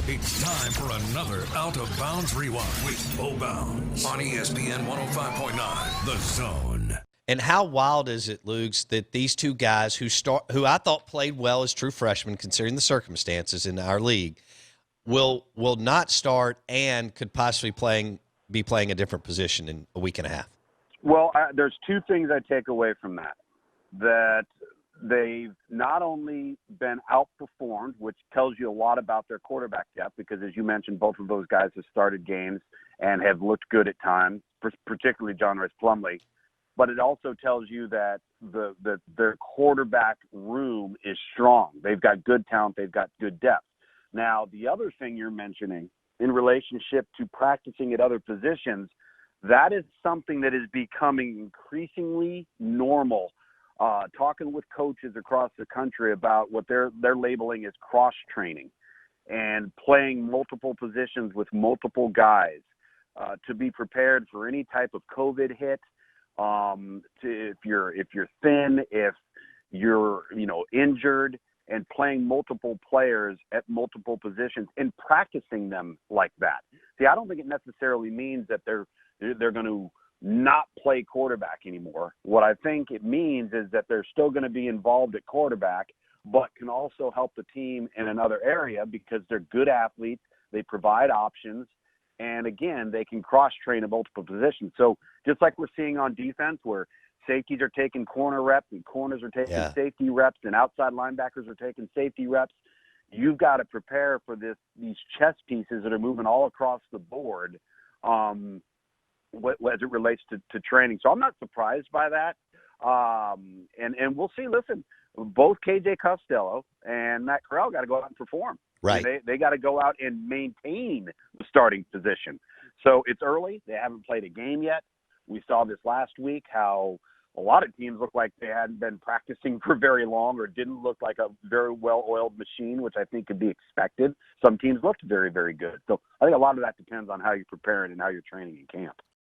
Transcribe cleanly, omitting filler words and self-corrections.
It's time for another Out of Bounds Rewind with Bo Bounds on ESPN 105.9, The Zone. And how wild is it, Lugs, that these two guys who I thought played well as true freshmen, considering the circumstances in our league, will not start and could possibly be playing a different position in a week and a half? Well, there's two things I take away from that. That they've not only been outperformed, which tells you a lot about their quarterback depth, because as you mentioned, both of those guys have started games and have looked good at times, particularly John Rhys Plumlee. But it also tells you that their quarterback room is strong. They've got good talent. They've got good depth. Now, the other thing you're mentioning in relationship to practicing at other positions, that is something that is becoming increasingly normal. Talking with coaches across the country about what they're labeling as cross-training and playing multiple positions with multiple guys to be prepared for any type of COVID hit. If you're thin, if you're injured, and playing multiple players at multiple positions and practicing them like that. See, I don't think it necessarily means that they're going to not play quarterback anymore. What I think it means is that they're still going to be involved at quarterback, but can also help the team in another area because they're good athletes. They provide options. And again, they can cross-train at multiple positions. So just like we're seeing on defense where safeties are taking corner reps and corners are taking safety reps and outside linebackers are taking safety reps, you've got to prepare for these chess pieces that are moving all across the board as it relates to training. So I'm not surprised by that. And we'll see. Listen, both KJ Costello and Matt Corral got to go out and perform. Right. They got to go out and maintain the starting position. So it's early. They haven't played a game yet. We saw this last week how a lot of teams looked like they hadn't been practicing for very long or didn't look like a very well-oiled machine, which I think could be expected. Some teams looked very, very good. So I think a lot of that depends on how you're preparing and how you're training in camp.